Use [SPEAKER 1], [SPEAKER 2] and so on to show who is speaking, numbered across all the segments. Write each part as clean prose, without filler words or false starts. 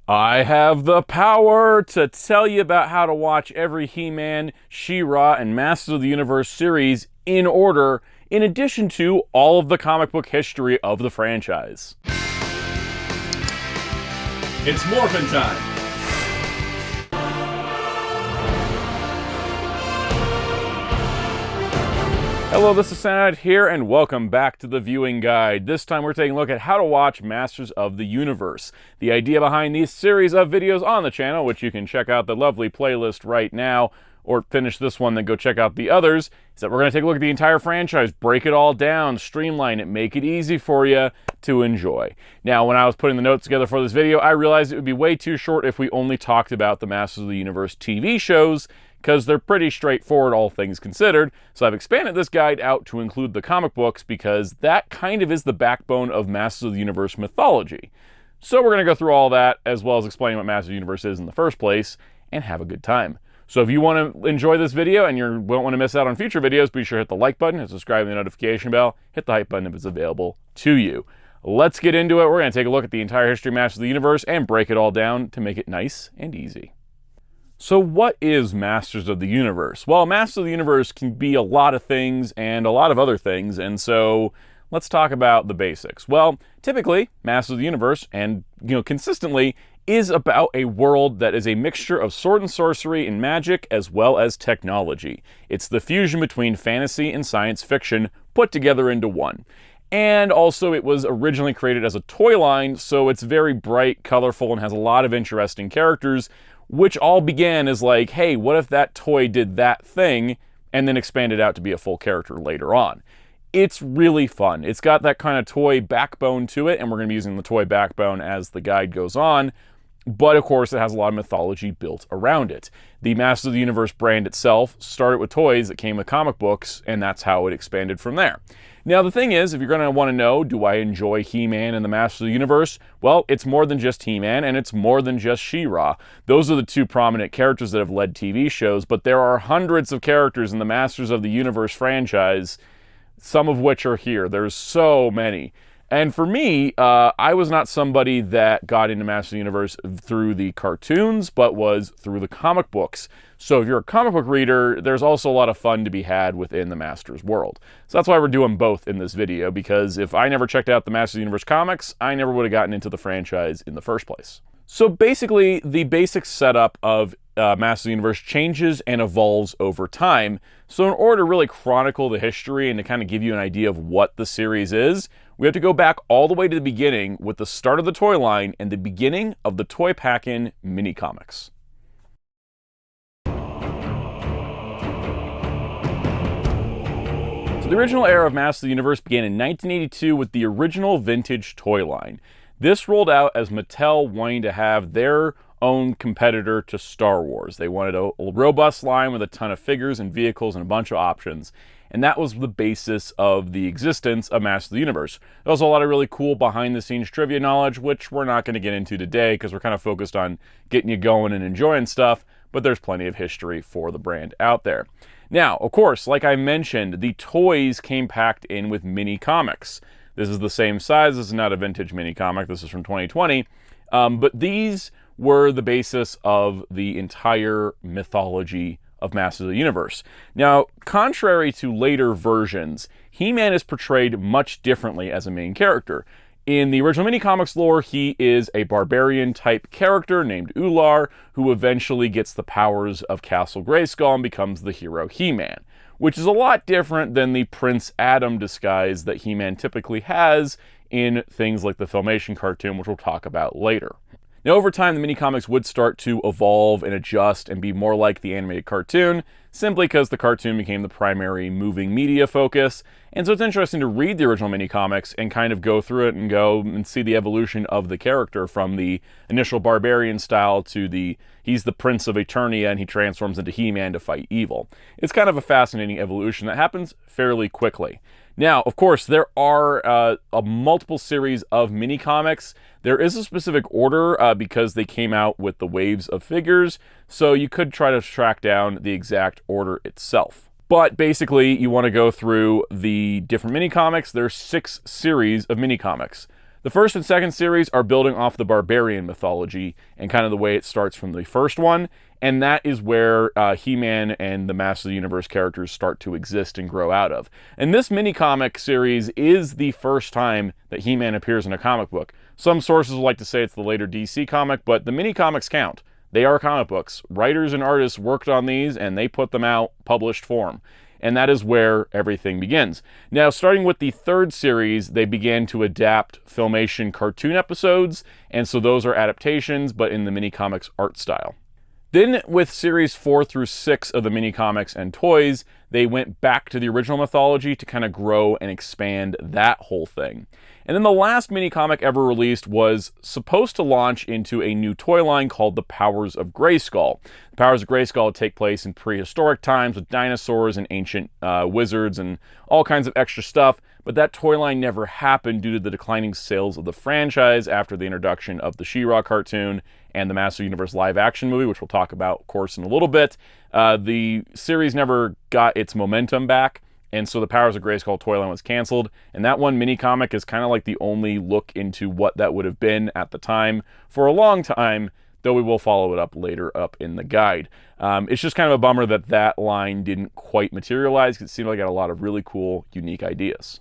[SPEAKER 1] I have the power to tell you about how to watch every He-Man, She-Ra, and Masters of the Universe series in order, in addition to all of the comic book history of the franchise. It's morphin' time! Hello, this is Soundout here, and welcome back to the viewing guide. This time we're taking a look at how to watch Masters of the Universe. The idea behind these series of videos on the channel, which you can check out the lovely playlist right now, or finish this one, then go check out the others, is that we're going to take a look at the entire franchise, break it all down, streamline it, make it easy for you to enjoy. Now, when I was putting the notes together for this video, I realized it would be way too short if we only talked about the Masters of the Universe TV shows, because they're pretty straightforward, all things considered. So I've expanded this guide out to include the comic books because that kind of is the backbone of Masters of the Universe mythology. So we're going to go through all that, as well as explain what Masters of the Universe is in the first place, and have a good time. So if you want to enjoy this video and you won't want to miss out on future videos, be sure to hit the like button, hit subscribe, and the notification bell, hit the hype button if it's available to you. Let's get into it. We're going to take a look at the entire history of Masters of the Universe and break it all down to make it nice and easy. So what is Masters of the Universe? Well, Masters of the Universe can be a lot of things and a lot of other things, and so let's talk about the basics. Well, typically, Masters of the Universe, and consistently, is about a world that is a mixture of sword and sorcery and magic as well as technology. It's the fusion between fantasy and science fiction put together into one. And also, it was originally created as a toy line, so it's very bright, colorful, and has a lot of interesting characters, which all began as like, hey, what if that toy did that thing, and then expanded out to be a full character later on. It's really fun. It's got that kind of toy backbone to it, and we're going to be using the toy backbone as the guide goes on, but of course it has a lot of mythology built around it. The Masters of the Universe brand itself started with toys that came with comic books, and that's how it expanded from there. Now, the thing is, if you're going to want to know, do I enjoy He-Man and the Masters of the Universe? Well, it's more than just He-Man, and it's more than just She-Ra. Those are the two prominent characters that have led TV shows, but there are hundreds of characters in the Masters of the Universe franchise, some of which are here. There's so many. And for me, I was not somebody that got into Masters of the Universe through the cartoons, but was through the comic books. So if you're a comic book reader, there's also a lot of fun to be had within the Masters world. So that's why we're doing both in this video, because if I never checked out the Masters of the Universe comics, I never would have gotten into the franchise in the first place. So basically, the basic setup of Masters of the Universe changes and evolves over time. So in order to really chronicle the history and to kind of give you an idea of what the series is, we have to go back all the way to the beginning with the start of the toy line and the beginning of the Toy Packin' mini comics. So the original era of Masters of the Universe began in 1982 with the original vintage toy line. This rolled out as Mattel wanting to have their own competitor to Star Wars. They wanted a robust line with a ton of figures and vehicles and a bunch of options. And that was the basis of the existence of Masters of the Universe. There's also a lot of really cool behind-the-scenes trivia knowledge, which we're not going to get into today because we're kind of focused on getting you going and enjoying stuff, but there's plenty of history for the brand out there. Now, of course, like I mentioned, the toys came packed in with mini comics. This is the same size. This is not a vintage mini comic. This is from 2020. But these were the basis of the entire mythology of Masters of the Universe. Now, contrary to later versions, He-Man is portrayed much differently as a main character. In the original mini-comics lore, he is a barbarian-type character named Ular, who eventually gets the powers of Castle Grayskull and becomes the hero He-Man, which is a lot different than the Prince Adam disguise that He-Man typically has in things like the Filmation cartoon, which we'll talk about later. Now, over time, the mini-comics would start to evolve and adjust and be more like the animated cartoon, simply because the cartoon became the primary moving media focus. And so it's interesting to read the original mini-comics and kind of go through it and go and see the evolution of the character from the initial barbarian style to he's the Prince of Eternia and he transforms into He-Man to fight evil. It's kind of a fascinating evolution that happens fairly quickly. Now, of course, there are a multiple series of mini-comics. There is a specific order because they came out with the waves of figures, so you could try to track down the exact order itself. But basically, you want to go through the different mini-comics. There's 6 series of mini-comics. The first and second series are building off the barbarian mythology and kind of the way it starts from the first one, and that is where He-Man and the Masters of the Universe characters start to exist and grow out of. And this mini-comic series is the first time that He-Man appears in a comic book. Some sources like to say it's the later DC comic, but the mini-comics count. They are comic books. Writers and artists worked on these, and they put them out published form. And that is where everything begins. Now, starting with the third series, they began to adapt Filmation cartoon episodes, and so those are adaptations, but in the mini-comics art style. Then, with series 4 through 6 of the mini-comics and toys, they went back to the original mythology to kind of grow and expand that whole thing. And then the last mini-comic ever released was supposed to launch into a new toy line called The Powers of Grayskull. The Powers of Grayskull take place in prehistoric times with dinosaurs and ancient wizards and all kinds of extra stuff, but that toy line never happened due to the declining sales of the franchise after the introduction of the She-Ra cartoon and the Master of the Universe live-action movie, which we'll talk about, of course, in a little bit. The series never got its momentum back, and so the Powers of Grayskull toy line was canceled, and that one mini-comic is kind of like the only look into what that would have been at the time for a long time, though we will follow it up later up in the guide. It's just kind of a bummer that that line didn't quite materialize, because it seemed like it had a lot of really cool, unique ideas.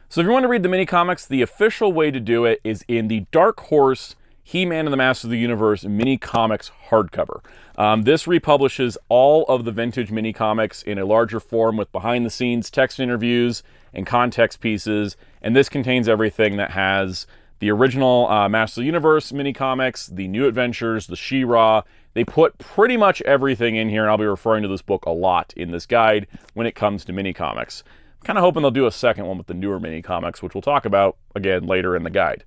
[SPEAKER 1] So if you want to read the mini-comics, the official way to do it is in the Dark Horse He-Man and the Masters of the Universe mini-comics hardcover. This republishes all of the vintage mini-comics in a larger form with behind-the-scenes text interviews and context pieces, and this contains everything that has the original Masters of the Universe mini-comics, the new adventures, the She-Ra. They put pretty much everything in here, and I'll be referring to this book a lot in this guide when it comes to mini-comics. I'm kind of hoping they'll do a second one with the newer mini-comics, which we'll talk about again later in the guide.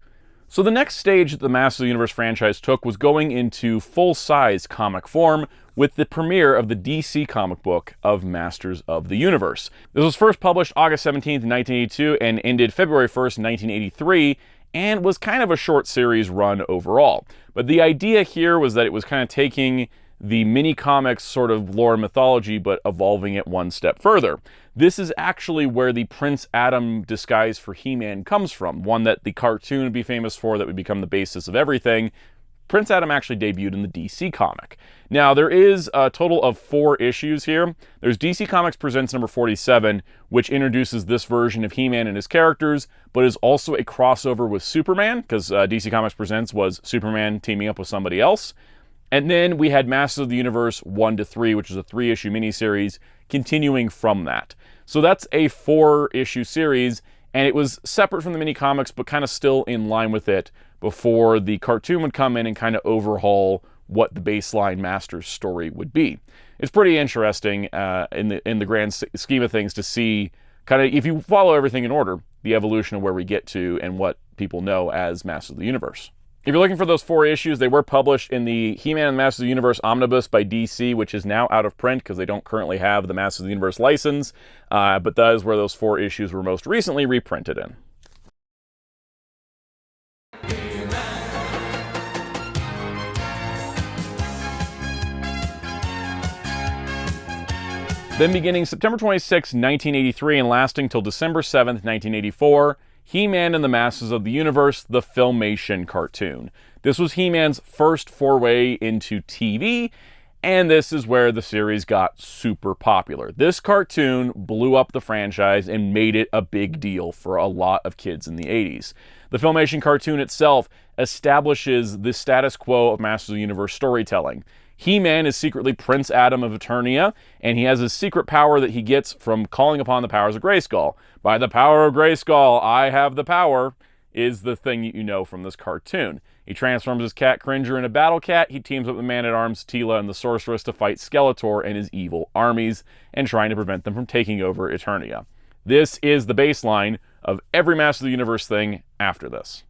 [SPEAKER 1] So the next stage that the Masters of the Universe franchise took was going into full-size comic form with the premiere of the DC comic book of Masters of the Universe. This was first published August 17th, 1982 and ended February 1st, 1983, and was kind of a short series run overall. But the idea here was that it was kind of taking the mini-comics sort of lore and mythology, but evolving it one step further. This is actually where the Prince Adam disguise for He-Man comes from, one that the cartoon would be famous for, that would become the basis of everything. Prince Adam actually debuted in the DC comic. Now, there is a total of 4 issues here. There's DC Comics Presents number 47, which introduces this version of He-Man and his characters, but is also a crossover with Superman, because DC Comics Presents was Superman teaming up with somebody else. And then we had Masters of the Universe 1 to 3, which is a 3-issue miniseries, continuing from that. So that's a 4-issue series, and it was separate from the mini-comics, but kind of still in line with it before the cartoon would come in and kind of overhaul what the baseline Masters story would be. It's pretty interesting in the grand scheme of things to see, kind of, if you follow everything in order, the evolution of where we get to and what people know as Masters of the Universe. If you're looking for those 4 issues, they were published in the He-Man and the Masters of the Universe Omnibus by DC, which is now out of print because they don't currently have the Masters of the Universe license, but that is where those 4 issues were most recently reprinted in. Then beginning September 26, 1983 and lasting till December 7th, 1984, He-Man and the Masters of the Universe, the Filmation cartoon. This was He-Man's first foray into TV, and this is where the series got super popular. This cartoon blew up the franchise and made it a big deal for a lot of kids in the 80s. The Filmation cartoon itself establishes the status quo of Masters of the Universe storytelling. He-Man is secretly Prince Adam of Eternia, and he has a secret power that he gets from calling upon the powers of Grayskull. By the power of Grayskull, I have the power, is the thing you know from this cartoon. He transforms his cat Cringer into Battle Cat. He teams up with Man-at-Arms Teela and the Sorceress to fight Skeletor and his evil armies, and trying to prevent them from taking over Eternia. This is the baseline of every Master of the Universe thing after this.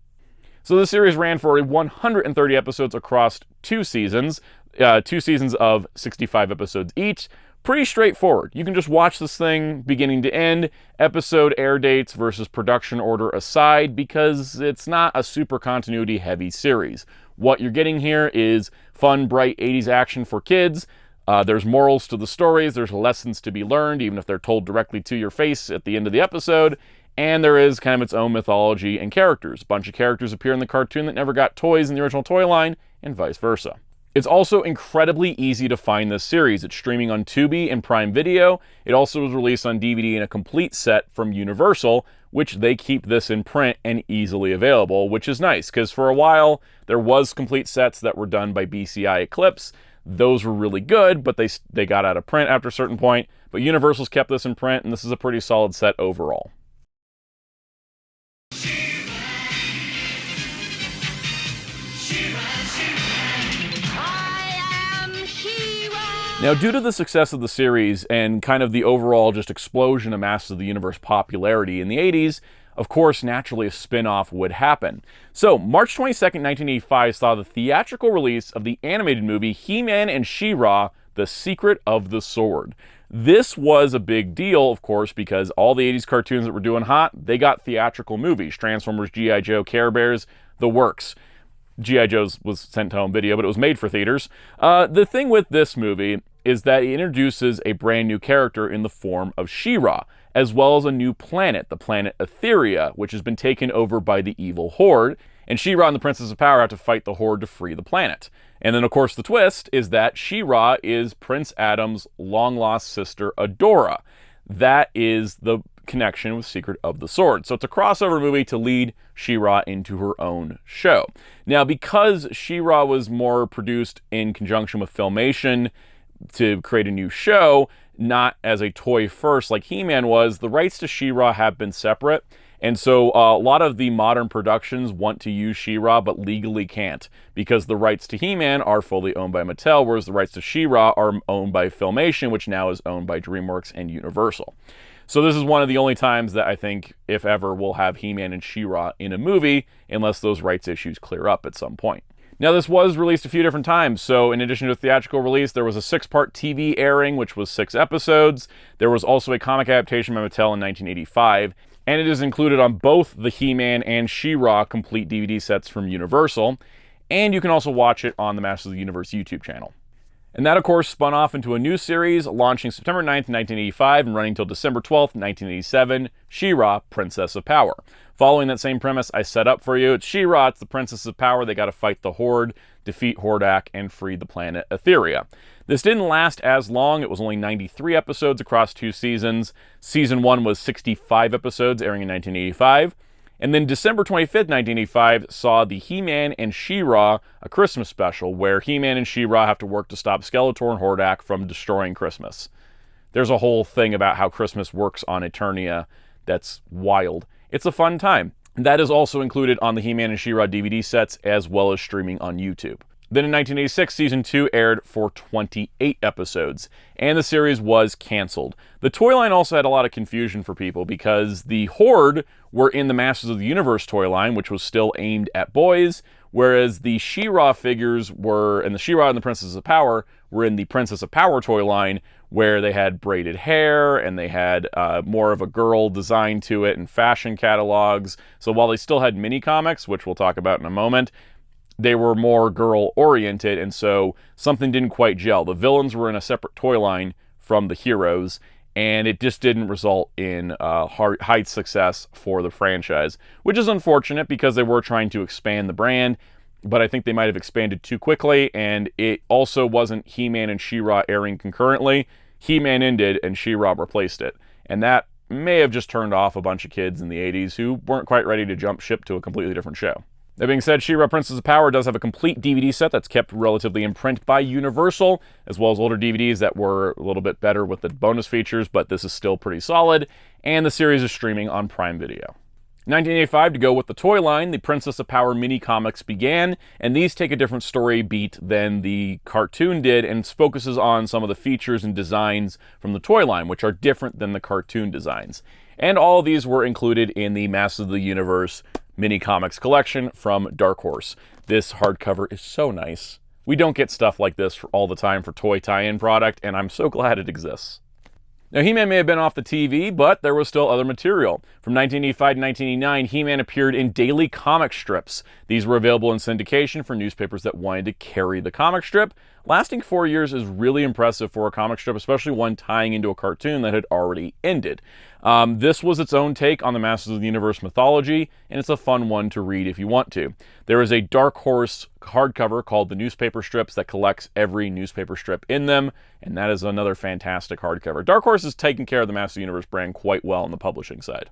[SPEAKER 1] So the series ran for 130 episodes across 2 seasons, 2 seasons of 65 episodes each. Pretty straightforward. You can just watch this thing beginning to end, episode air dates versus production order aside, because it's not a super continuity heavy series. What you're getting here is fun, bright 80s action for kids. There's morals to the stories, there's lessons to be learned, even if they're told directly to your face at the end of the episode. And there is kind of its own mythology and characters. A bunch of characters appear in the cartoon that never got toys in the original toy line, and vice versa. It's also incredibly easy to find this series. It's streaming on Tubi and Prime Video. It also was released on DVD in a complete set from Universal, which they keep this in print and easily available, which is nice, because for a while, there was complete sets that were done by BCI Eclipse. Those were really good, but they got out of print after a certain point. But Universal's kept this in print, and this is a pretty solid set overall. Now, due to the success of the series and kind of the overall just explosion of Masters of the Universe popularity in the 80s, of course, naturally a spin-off would happen. So, March 22nd, 1985 saw the theatrical release of the animated movie He-Man and She-Ra, The Secret of the Sword. This was a big deal, of course, because all the 80s cartoons that were doing hot, they got theatrical movies. Transformers, G.I. Joe, Care Bears, the works. G.I. Joe's was sent to home video, but it was made for theaters. The thing with this movie is that it introduces a brand new character in the form of She-Ra, as well as a new planet, the planet Etheria, which has been taken over by the evil Horde, and She-Ra and the Princess of Power have to fight the Horde to free the planet. And then, of course, the twist is that She-Ra is Prince Adam's long-lost sister, Adora. That is the connection with Secret of the Sword. So it's a crossover movie to lead She-Ra into her own show. Now, because She-Ra was more produced in conjunction with Filmation to create a new show, not as a toy first like He-Man was, the rights to She-Ra have been separate. And so a lot of the modern productions want to use She-Ra, but legally can't, because the rights to He-Man are fully owned by Mattel, whereas the rights to She-Ra are owned by Filmation, which now is owned by DreamWorks and Universal. So this is one of the only times that I think, if ever, we'll have He-Man and She-Ra in a movie, unless those rights issues clear up at some point. Now, this was released a few different times, so in addition to a theatrical release, there was a 6-part TV airing, which was 6 episodes. There was also a comic adaptation by Mattel in 1985, and it is included on both the He-Man and She-Ra complete DVD sets from Universal, and you can also watch it on the Masters of the Universe YouTube channel. And that, of course, spun off into a new series, launching September 9th, 1985, and running until December 12th, 1987, She-Ra, Princess of Power. Following that same premise I set up for you, it's She-Ra, it's the Princess of Power. They got to fight the Horde, defeat Hordak, and free the planet Etheria. This didn't last as long. It was only 93 episodes across 2 seasons. Season 1 was 65 episodes, airing in 1985. And then December 25th, 1985, saw the He-Man and She-Ra, a Christmas special, where He-Man and She-Ra have to work to stop Skeletor and Hordak from destroying Christmas. There's a whole thing about how Christmas works on Eternia that's wild. It's a fun time. That is also included on the He-Man and She-Ra DVD sets, as well as streaming on YouTube. Then in 1986, Season 2 aired for 28 episodes, and the series was canceled. The toy line also had a lot of confusion for people because the Horde were in the Masters of the Universe toy line, which was still aimed at boys, whereas the She-Ra figures were, and the She-Ra and the Princess of Power were in the Princess of Power toy line, where they had braided hair and they had more of a girl design to it and fashion catalogs. So while they still had mini comics, which we'll talk about in a moment, they were more girl-oriented, and so something didn't quite gel. The villains were in a separate toy line from the heroes, and it just didn't result in high success for the franchise, which is unfortunate because they were trying to expand the brand, but I think they might have expanded too quickly, and it also wasn't He-Man and She-Ra airing concurrently. He-Man ended, and She-Ra replaced it, and that may have just turned off a bunch of kids in the 80s who weren't quite ready to jump ship to a completely different show. That being said, She-Ra Princess of Power does have a complete DVD set that's kept relatively in print by Universal, as well as older DVDs that were a little bit better with the bonus features, but this is still pretty solid, and the series is streaming on Prime Video. In 1985, to go with the toy line, the Princess of Power mini comics began, and these take a different story beat than the cartoon did and focuses on some of the features and designs from the toy line, which are different than the cartoon designs. And all of these were included in the Masters of the Universe mini comics collection from Dark Horse. This hardcover is so nice. We don't get stuff like this all the time for toy tie-in product, and I'm so glad it exists. Now, He-Man may have been off the TV, but there was still other material. From 1985 to 1989, He-Man appeared in daily comic strips. These were available in syndication for newspapers that wanted to carry the comic strip. Lasting 4 years is really impressive for a comic strip, especially one tying into a cartoon that had already ended. This was its own take on the Masters of the Universe mythology, and it's a fun one to read if you want to. There is a Dark Horse hardcover called The Newspaper Strips that collects every newspaper strip in them, and that is another fantastic hardcover. Dark Horse has taken care of the Masters of the Universe brand quite well on the publishing side.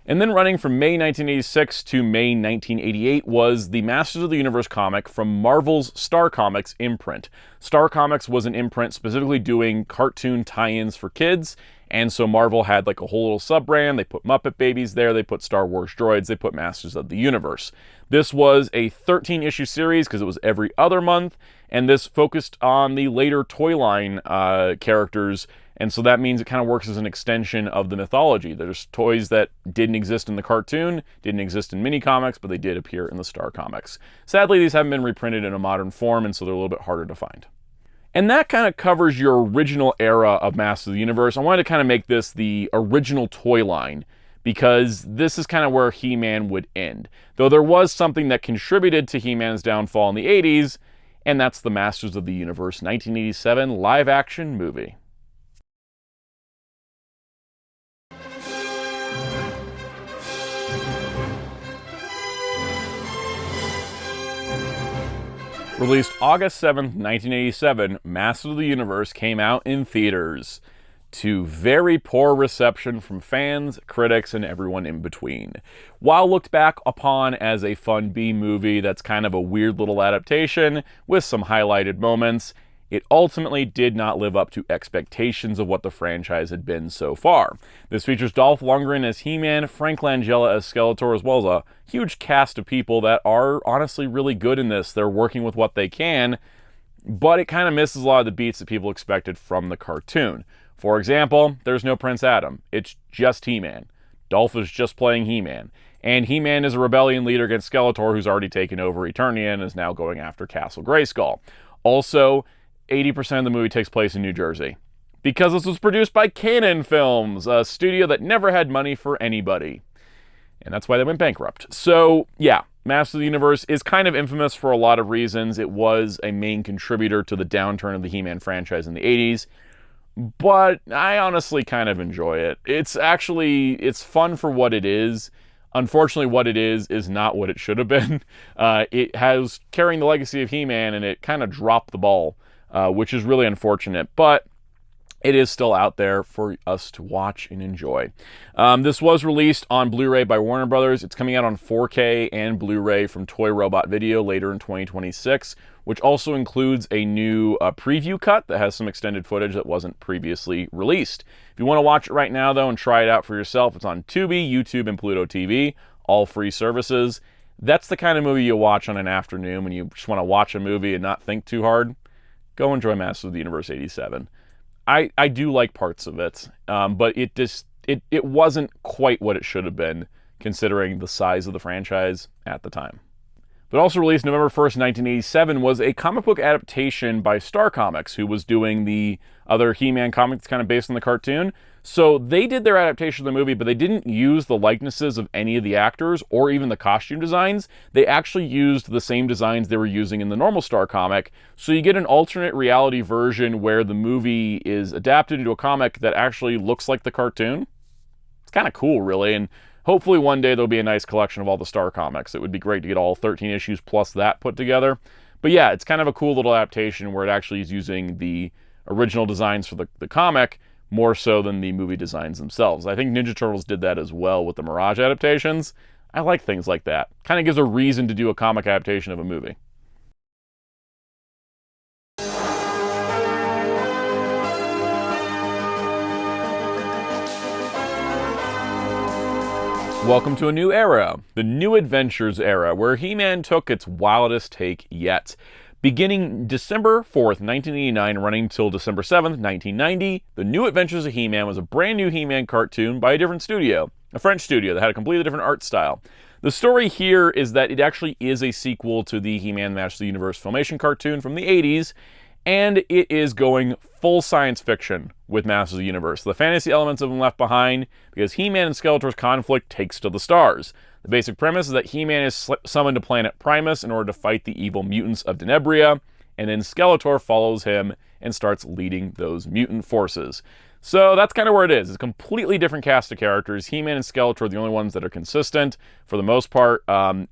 [SPEAKER 1] And then running from May 1986 to May 1988 was the Masters of the Universe comic from Marvel's Star Comics imprint. Star Comics was an imprint specifically doing cartoon tie-ins for kids, and so Marvel had like a whole little sub-brand. They put Muppet Babies there, they put Star Wars droids, they put Masters of the Universe. This was a 13-issue series because it was every other month, and this focused on the later toy line characters, and so that means it kind of works as an extension of the mythology. There's toys that didn't exist in the cartoon, didn't exist in mini-comics, but they did appear in the Star Comics. Sadly, these haven't been reprinted in a modern form, and so they're a little bit harder to find. And that kind of covers your original era of Masters of the Universe. I wanted to kind of make this the original toy line, because this is kind of where He-Man would end. Though there was something that contributed to He-Man's downfall in the 80s, and that's the Masters of the Universe 1987 live-action movie. Released August 7th, 1987, Masters of the Universe came out in theaters, to very poor reception from fans, critics, and everyone in between. While looked back upon as a fun B-movie that's kind of a weird little adaptation with some highlighted moments, it ultimately did not live up to expectations of what the franchise had been so far. This features Dolph Lundgren as He-Man, Frank Langella as Skeletor, as well as a huge cast of people that are honestly really good in this. They're working with what they can, but it kind of misses a lot of the beats that people expected from the cartoon. For example, there's no Prince Adam. It's just He-Man. Dolph is just playing He-Man. And He-Man is a rebellion leader against Skeletor, who's already taken over Eternia and is now going after Castle Grayskull. Also, 80% of the movie takes place in New Jersey, because this was produced by Cannon Films, a studio that never had money for anybody. And that's why they went bankrupt. So, yeah, Masters of the Universe is kind of infamous for a lot of reasons. It was a main contributor to the downturn of the He-Man franchise in the 80s. But I honestly kind of enjoy it. It's fun for what it is. Unfortunately, what it is not what it should have been. It has carrying the legacy of He-Man, and it kind of dropped the ball, which is really unfortunate. But it is still out there for us to watch and enjoy. This was released on Blu-ray by Warner Brothers. It's coming out on 4K and Blu-ray from Toy Robot Video later in 2026, which also includes a new preview cut that has some extended footage that wasn't previously released. If you want to watch it right now, though, and try it out for yourself, it's on Tubi, YouTube, and Pluto TV, all free services. That's the kind of movie you watch on an afternoon when you just want to watch a movie and not think too hard. Go enjoy Masters of the Universe 87. I do like parts of it, but it wasn't quite what it should have been, considering the size of the franchise at the time. But also released November 1st, 1987, was a comic book adaptation by Star Comics, who was doing the other He-Man comic that's kind of based on the cartoon. So they did their adaptation of the movie, but they didn't use the likenesses of any of the actors or even the costume designs. They actually used the same designs they were using in the normal Star comic. So you get an alternate reality version where the movie is adapted into a comic that actually looks like the cartoon. It's kind of cool, really, and hopefully one day there'll be a nice collection of all the Star comics. It would be great to get all 13 issues plus that put together. But yeah, it's kind of a cool little adaptation where it actually is using the original designs for the comic more so than the movie designs themselves. I think Ninja Turtles did that as well with the Mirage adaptations. I like things like that. Kind of gives a reason to do a comic adaptation of a movie. Welcome to a new era, the New Adventures era, where He-Man took its wildest take yet. Beginning December 4th, 1989, running till December 7th, 1990, The New Adventures of He-Man was a brand new He-Man cartoon by a different studio, a French studio that had a completely different art style. The story here is that it actually is a sequel to the He-Man Masters of the Universe Filmation cartoon from the 80s, and it is going full science fiction with Masters of the Universe. The fantasy elements have been left behind because He-Man and Skeletor's conflict takes to the stars. The basic premise is that He-Man is summoned to planet Primus in order to fight the evil mutants of Denebria, and then Skeletor follows him and starts leading those mutant forces. So that's kind of where it is. It's a completely different cast of characters. He-Man and Skeletor are the only ones that are consistent for the most part.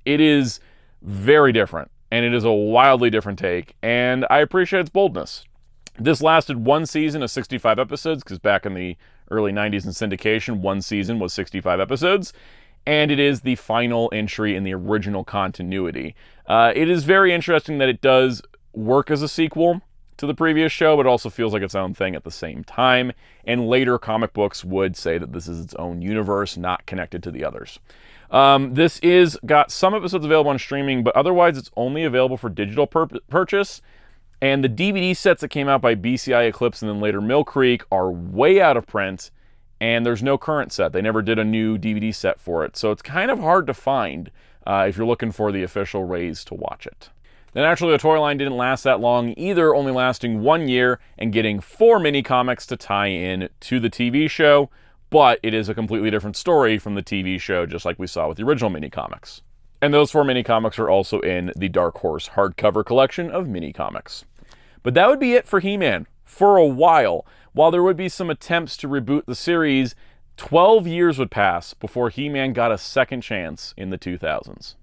[SPEAKER 1] It is very different, and it is a wildly different take, and I appreciate its boldness. This lasted one season of 65 episodes, because back in the early 90s in syndication, one season was 65 episodes, and it is the final entry in the original continuity. It is very interesting that it does work as a sequel to the previous show, but also feels like its own thing at the same time, and later comic books would say that this is its own universe, not connected to the others. This is got some episodes available on streaming, but otherwise it's only available for digital purchase, and the DVD sets that came out by BCI Eclipse and then later Mill Creek are way out of print, and there's no current set. They never did a new DVD set for it, so it's kind of hard to find if you're looking for the official rays to watch it. Then actually the toy line didn't last that long either, only lasting 1 year and getting 4 mini-comics to tie in to the TV show, but it is a completely different story from the TV show, just like we saw with the original mini-comics. And those 4 mini-comics are also in the Dark Horse hardcover collection of mini-comics. But that would be it for He-Man for a while. While there would be some attempts to reboot the series, 12 years would pass before He-Man got a second chance in the 2000s.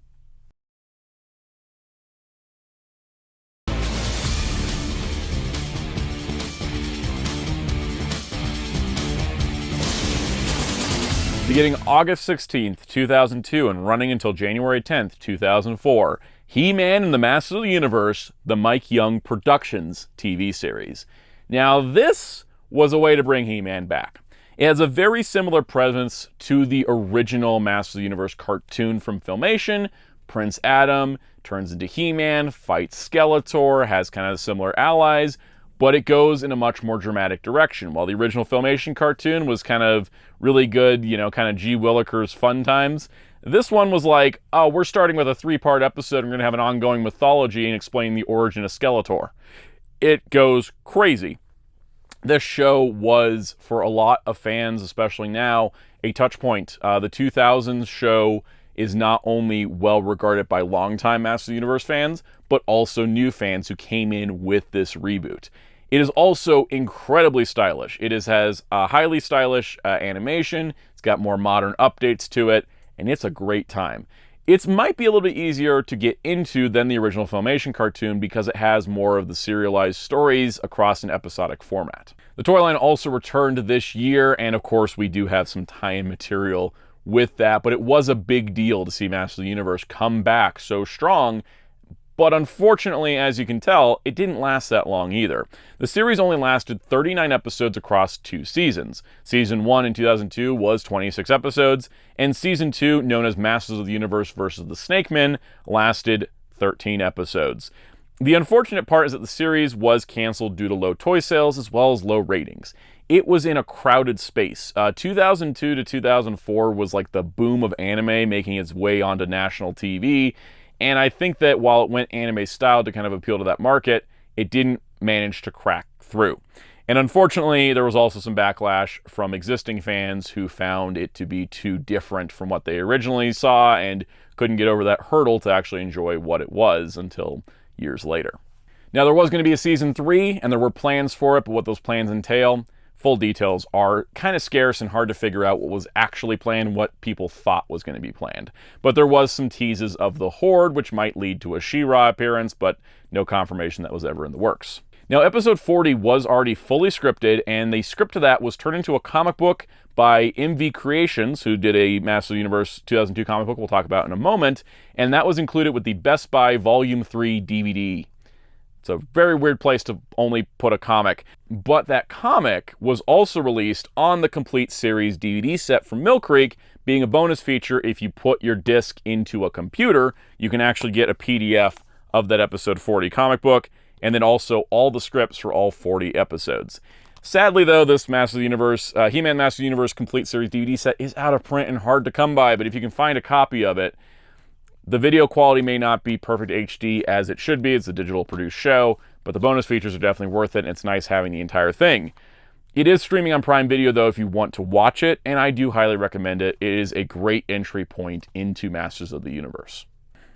[SPEAKER 1] Beginning August 16th, 2002 and running until January 10th, 2004, He-Man and the Masters of the Universe, the Mike Young Productions TV series. Now this was a way to bring He-Man back. It has a very similar presence to the original Masters of the Universe cartoon from Filmation. Prince Adam turns into He-Man, fights Skeletor, has kind of similar allies, but it goes in a much more dramatic direction. While the original Filmation cartoon was kind of really good, you know, kind of G. Willikers fun times, this one was like, oh, we're starting with a 3-part episode, we're going to have an ongoing mythology and explain the origin of Skeletor. It goes crazy. This show was, for a lot of fans, especially now, a touch point. The 2000s show is not only well regarded by longtime Masters of the Universe fans, but also new fans who came in with this reboot. It is also incredibly stylish. It has a highly stylish animation, it's got more modern updates to it, and it's a great time. It might be a little bit easier to get into than the original Filmation cartoon because it has more of the serialized stories across an episodic format. The toy line also returned this year, and of course we do have some tie-in material with that, but it was a big deal to see Masters of the Universe come back so strong. But unfortunately, as you can tell, it didn't last that long either. The series only lasted 39 episodes across 2 seasons. Season 1 in 2002 was 26 episodes, and Season 2, known as Masters of the Universe vs. the Snake Men, lasted 13 episodes. The unfortunate part is that the series was canceled due to low toy sales as well as low ratings. It was in a crowded space. 2002 to 2004 was like the boom of anime making its way onto national TV, and I think that while it went anime style to kind of appeal to that market, it didn't manage to crack through. And unfortunately, there was also some backlash from existing fans who found it to be too different from what they originally saw and couldn't get over that hurdle to actually enjoy what it was until years later. Now, there was going to be a Season 3, and there were plans for it, but what those plans entail, full details are kind of scarce and hard to figure out what was actually planned, what people thought was going to be planned. But there was some teases of the Horde, which might lead to a She-Ra appearance, but no confirmation that was ever in the works. Now, episode 40 was already fully scripted, and the script to that was turned into a comic book by MV Creations, who did a Masters of the Universe 2002 comic book we'll talk about in a moment, and that was included with the Best Buy Volume 3 DVD. It's a very weird place to only put a comic, but that comic was also released on the complete series DVD set from Mill Creek, being a bonus feature. If you put your disc into a computer, you can actually get a PDF of that episode 40 comic book, and then also all the scripts for all 40 episodes. Sadly, though, this Masters of the Universe, He-Man Masters of the Universe complete series DVD set is out of print and hard to come by, but if you can find a copy of it, the video quality may not be perfect HD as it should be. It's a digital produced show, but the bonus features are definitely worth it, and it's nice having the entire thing. It is streaming on Prime Video, though, if you want to watch it, and I do highly recommend it. It is a great entry point into Masters of the Universe.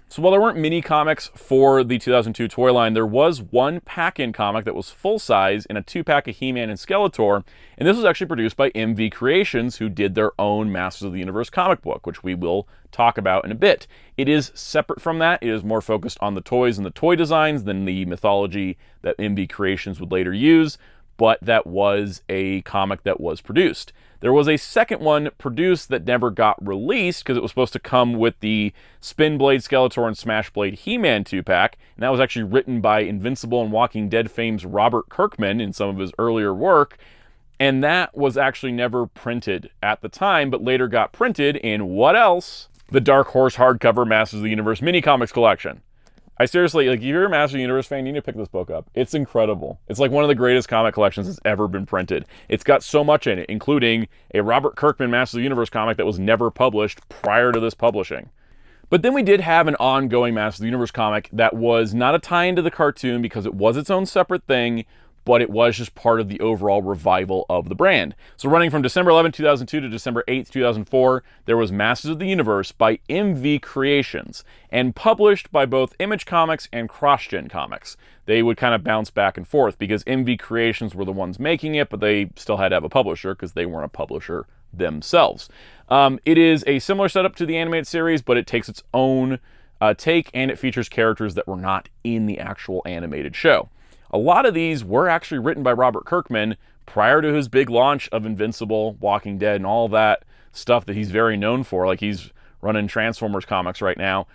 [SPEAKER 1] So while there weren't mini comics for the 2002 toy line, there was one pack-in comic that was full-size in a 2-pack of He-Man and Skeletor, and this was actually produced by MV Creations, who did their own Masters of the Universe comic book, which we will talk about in a bit. It is separate from that. It is more focused on the toys and the toy designs than the mythology that MV Creations would later use, but that was a comic that was produced. There was a second one produced that never got released because it was supposed to come with the Spin Blade Skeletor and Smash Blade He-Man 2-pack, and that was actually written by Invincible and Walking Dead fame's Robert Kirkman in some of his earlier work, and that was actually never printed at the time, but later got printed in what else? The Dark Horse hardcover Masters of the Universe mini comics collection. I seriously, like, if you're a Masters of the Universe fan, you need to pick this book up. It's incredible. It's like one of the greatest comic collections that's ever been printed. It's got so much in it, including a Robert Kirkman Masters of the Universe comic that was never published prior to this publishing. But then we did have an ongoing Masters of the Universe comic that was not a tie-in to the cartoon because it was its own separate thing, but it was just part of the overall revival of the brand. So running from December 11, 2002 to December 8, 2004, there was Masters of the Universe by MV Creations, and published by both Image Comics and CrossGen Comics. They would kind of bounce back and forth because MV Creations were the ones making it, but they still had to have a publisher because they weren't a publisher themselves. It is a similar setup to the animated series, but it takes its own take, and it features characters that were not in the actual animated show. A lot of these were actually written by Robert Kirkman prior to his big launch of Invincible, Walking Dead, and all that stuff that he's very known for. Like, he's running Transformers comics right now.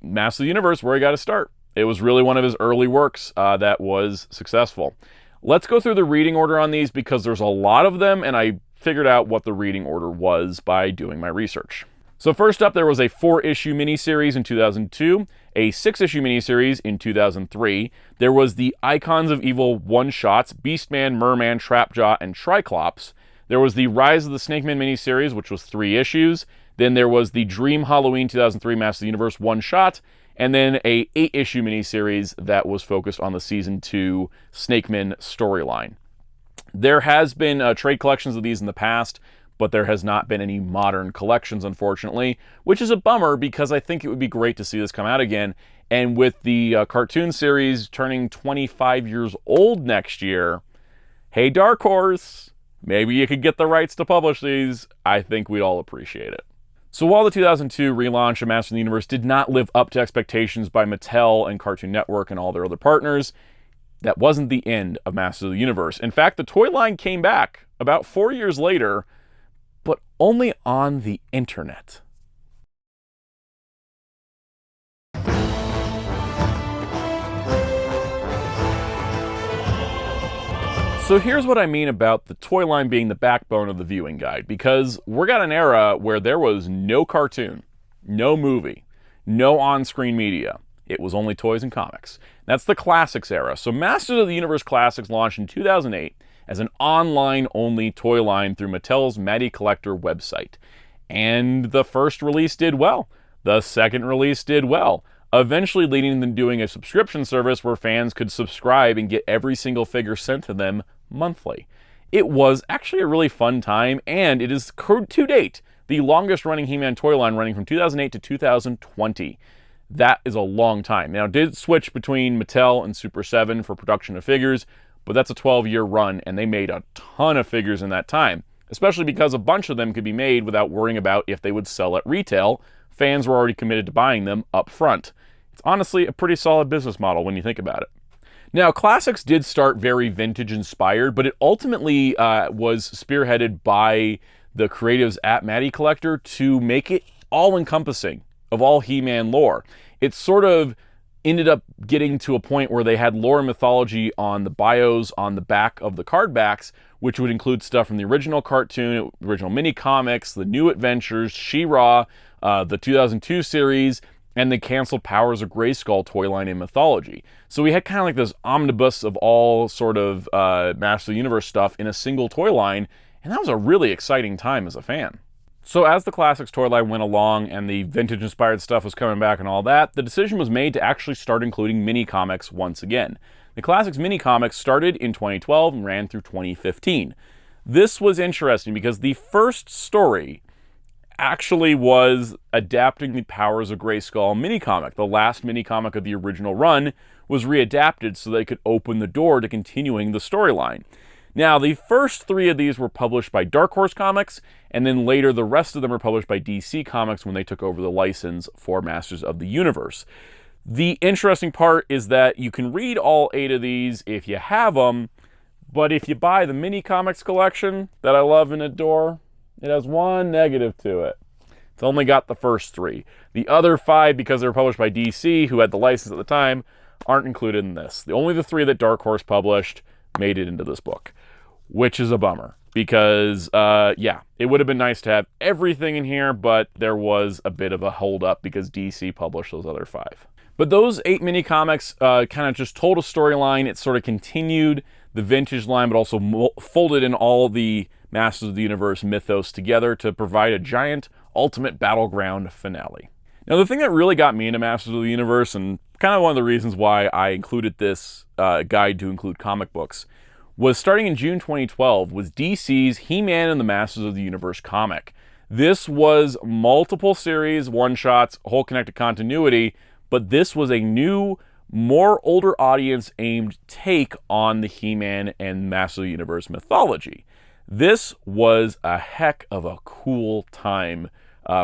[SPEAKER 1] Masters of the Universe, where he got to start. It was really one of his early works that was successful. Let's go through the reading order on these because there's a lot of them, and I figured out what the reading order was by doing my research. So first up, there was a 4-issue miniseries in 2002, a 6-issue miniseries in 2003. There was the Icons of Evil one-shots, Beastman, Merman, Trapjaw, and Triclops. There was the Rise of the Snake Man miniseries, which was 3 issues. Then there was the Dream Halloween 2003 Masters of the Universe one-shot, and then a 8-issue miniseries that was focused on the Season 2 Snake Man storyline. There has been trade collections of these in the past, but there has not been any modern collections, unfortunately, which is a bummer because I think it would be great to see this come out again. And with the cartoon series turning 25 years old next year, hey, Dark Horse, maybe you could get the rights to publish these. I think we'd all appreciate it. So while the 2002 relaunch of Masters of the Universe did not live up to expectations by Mattel and Cartoon Network and all their other partners, that wasn't the end of Masters of the Universe. In fact, the toy line came back about 4 years later, but only on the internet. So here's what I mean about the toy line being the backbone of the viewing guide, because we're got an era where there was no cartoon, no movie, no on-screen media. It was only toys and comics. That's the Classics era. So Masters of the Universe Classics launched in 2008 as an online-only toy line through Mattel's Matty Collector website. And the first release did well. The second release did well, eventually leading them to doing a subscription service where fans could subscribe and get every single figure sent to them monthly. It was actually a really fun time, and it is, to date, the longest-running He-Man toy line, running from 2008 to 2020. That is a long time. Now, it did switch between Mattel and Super 7 for production of figures, but that's a 12-year run, and they made a ton of figures in that time, especially because a bunch of them could be made without worrying about if they would sell at retail. Fans were already committed to buying them up front. It's honestly a pretty solid business model when you think about it. Now, Classics did start very vintage-inspired, but it ultimately was spearheaded by the creatives at Matty Collector to make it all-encompassing of all He-Man lore. It sort of ended up getting to a point where they had lore and mythology on the bios on the back of the card backs, which would include stuff from the original cartoon, original mini comics, the New Adventures, She-Ra, the 2002 series, and the canceled Powers of Grayskull toy line and mythology. So we had kind of like this omnibus of all sort of Master of the Universe stuff in a single toy line, and that was a really exciting time as a fan. So as the Classics toy line went along and the vintage-inspired stuff was coming back and all that, the decision was made to actually start including mini comics once again. The Classics mini-comics started in 2012 and ran through 2015. This was interesting because the first story actually was adapting the Powers of Grayskull mini-comic. The last mini-comic of the original run was readapted so they could open the door to continuing the storyline. Now, the first 3 of these were published by Dark Horse Comics, and then later the rest of them were published by DC Comics when they took over the license for Masters of the Universe. The interesting part is that you can read all 8 of these if you have them, but if you buy the mini-comics collection that I love and adore, it has one negative to it. It's only got the first 3. The other 5, because they were published by DC, who had the license at the time, aren't included in this. Only the 3 that Dark Horse published made it into this book, which is a bummer because, yeah, it would have been nice to have everything in here, but there was a bit of a hold-up because DC published those other 5. But those 8 mini-comics kind of just told a storyline. It sort of continued the vintage line, but also folded in all the Masters of the Universe mythos together to provide a giant ultimate battleground finale. Now, the thing that really got me into Masters of the Universe, and kind of one of the reasons why I included this guide to include comic books, was starting in June 2012, was DC's He-Man and the Masters of the Universe comic. This was multiple series, one-shots, whole connected continuity, but this was a new, more older audience-aimed take on the He-Man and Masters of the Universe mythology. This was a heck of a cool time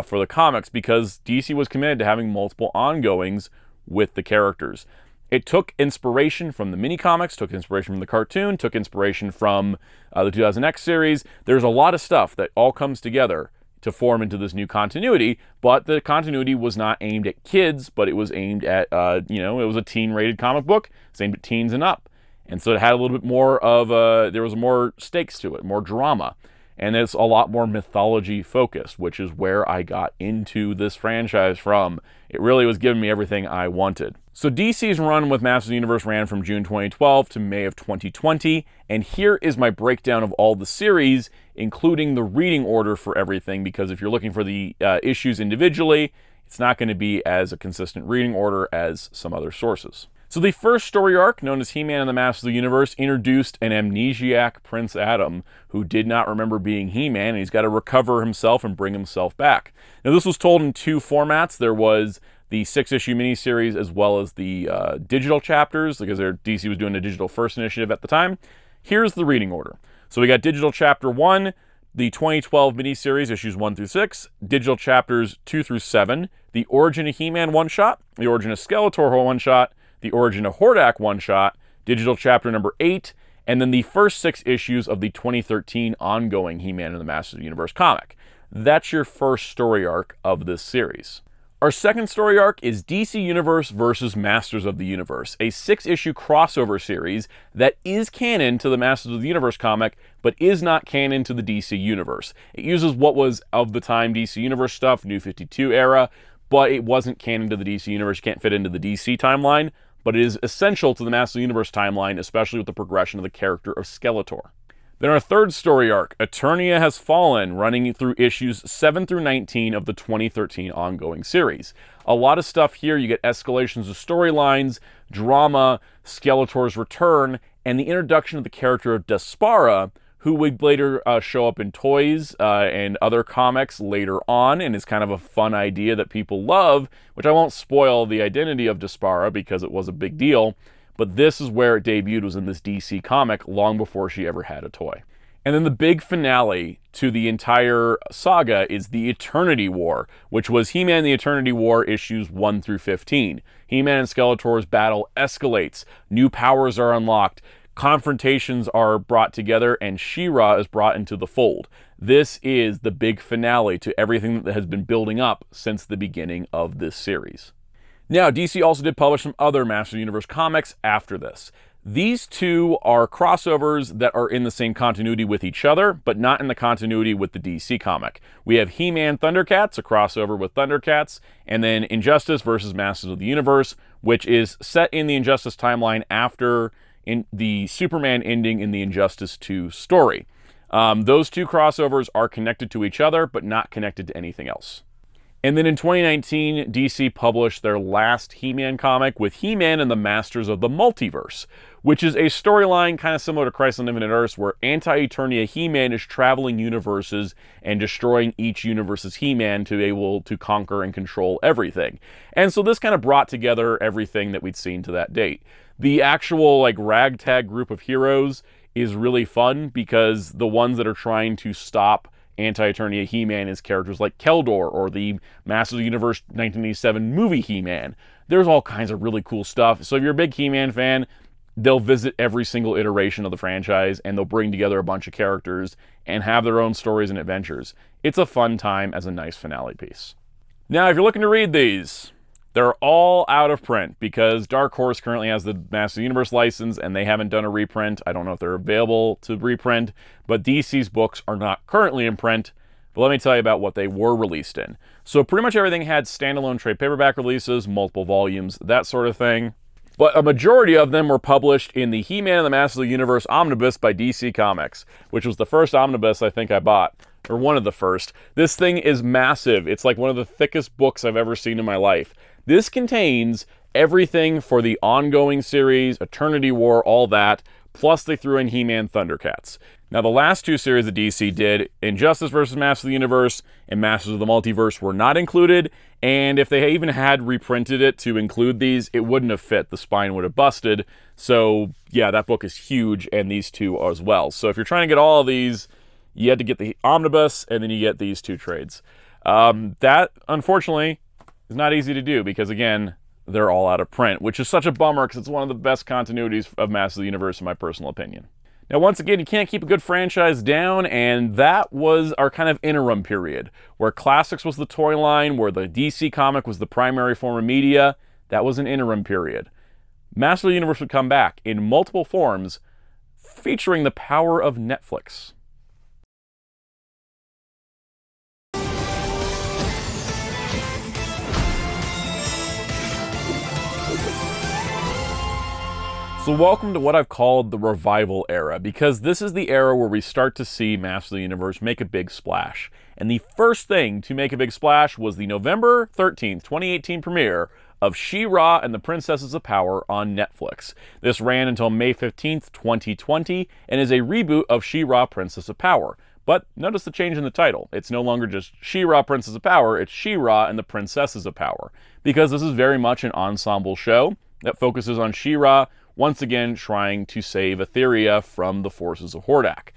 [SPEAKER 1] for the comics because DC was committed to having multiple ongoings with the characters. It took inspiration from the mini-comics, took inspiration from the cartoon, took inspiration from the 2000X series. There's a lot of stuff that all comes together to form into this new continuity, but the continuity was not aimed at kids, but it was aimed at, it was a teen-rated comic book. It's aimed at teens and up. And so it had a little bit more of there was more stakes to it, more drama. And it's a lot more mythology focused, which is where I got into this franchise from. It really was giving me everything I wanted. So DC's run with Masters of the Universe ran from June 2012 to May of 2020, and here is my breakdown of all the series, including the reading order for everything, because if you're looking for the issues individually, it's not going to be as a consistent reading order as some other sources. So the first story arc, known as He-Man and the Masters of the Universe, introduced an amnesiac Prince Adam who did not remember being He-Man, and he's got to recover himself and bring himself back. Now, this was told in 2 formats. There was the 6-issue miniseries as well as the digital chapters, because DC was doing a digital first initiative at the time. Here's the reading order. So we got digital chapter 1, the 2012 miniseries, issues 1 through 6, digital chapters 2 through 7, the Origin of He-Man one-shot, the Origin of Skeletor one-shot, the Origin of Hordak one-shot, digital chapter number 8, and then the first 6 issues of the 2013 ongoing He-Man and the Masters of the Universe comic. That's your first story arc of this series. Our second story arc is DC Universe versus Masters of the Universe, a 6-issue crossover series that is canon to the Masters of the Universe comic, but is not canon to the DC Universe. It uses what was of the time DC Universe stuff, New 52 era, but it wasn't canon to the DC Universe. You can't fit into the DC timeline, but it is essential to the Masters of the Universe timeline, especially with the progression of the character of Skeletor. Then our third story arc, Eternia Has Fallen, running through issues 7 through 19 of the 2013 ongoing series. A lot of stuff here. You get escalations of storylines, drama, Skeletor's return, and the introduction of the character of Despara, who would later show up in toys and other comics later on, and is kind of a fun idea that people love, which I won't spoil the identity of Despara because it was a big deal, but this is where it debuted, was in this DC comic long before she ever had a toy. And then the big finale to the entire saga is the Eternity War, which was He-Man and the Eternity War issues 1 through 15. He-Man and Skeletor's battle escalates, new powers are unlocked, confrontations are brought together, and She-Ra is brought into the fold. This is the big finale to everything that has been building up since the beginning of this series. Now, DC also did publish some other Masters of the Universe comics after this. These 2 are crossovers that are in the same continuity with each other, but not in the continuity with the DC comic. We have He-Man Thundercats, a crossover with Thundercats, and then Injustice versus Masters of the Universe, which is set in the Injustice timeline after in the Superman ending in the Injustice 2 story. Those 2 crossovers are connected to each other, but not connected to anything else. And then in 2019, DC published their last He-Man comic with He-Man and the Masters of the Multiverse, which is a storyline kind of similar to Crisis on Infinite Earths, where Anti-Eternia He-Man is traveling universes and destroying each universe's He-Man to be able to conquer and control everything. And so this kind of brought together everything that we'd seen to that date. The actual ragtag group of heroes is really fun because the ones that are trying to stop Anti-Eternia He-Man is characters like Keldor or the Masters of the Universe 1987 movie He-Man. There's all kinds of really cool stuff. So if you're a big He-Man fan, they'll visit every single iteration of the franchise and they'll bring together a bunch of characters and have their own stories and adventures. It's a fun time as a nice finale piece. Now, if you're looking to read these, they're all out of print because Dark Horse currently has the Masters of the Universe license and they haven't done a reprint. I don't know if they're available to reprint, but DC's books are not currently in print. But let me tell you about what they were released in. So pretty much everything had standalone trade paperback releases, multiple volumes, that sort of thing. But a majority of them were published in the He-Man and the Masters of the Universe omnibus by DC Comics, which was the first omnibus I think I bought, or one of the first. This thing is massive. It's like one of the thickest books I've ever seen in my life. This contains everything for the ongoing series, Eternity War, all that, plus they threw in He-Man Thundercats. Now, the last two series that DC did, Injustice vs. Masters of the Universe and Masters of the Multiverse, were not included, and if they even had reprinted it to include these, it wouldn't have fit. The spine would have busted. So, yeah, that book is huge, and these two are as well. So if you're trying to get all of these, you had to get the omnibus, and then you get these two trades. That, unfortunately, is not easy to do because, again, they're all out of print, which is such a bummer because it's one of the best continuities of Masters of the Universe in my personal opinion. Now, once again, you can't keep a good franchise down, and that was our kind of interim period, where Classics was the toy line, where the DC comic was the primary form of media. That was an interim period. Masters of the Universe would come back in multiple forms, featuring the power of Netflix. So welcome to what I've called the revival era, because this is the era where we start to see Masters of the Universe make a big splash. And the first thing to make a big splash was the November 13th, 2018 premiere of She-Ra and the Princesses of Power on Netflix. This ran until May 15th, 2020, and is a reboot of She-Ra, Princess of Power. But notice the change in the title. It's no longer just She-Ra, Princess of Power, it's She-Ra and the Princesses of Power. Because this is very much an ensemble show that focuses on She-Ra, once again trying to save Etheria from the forces of Hordak.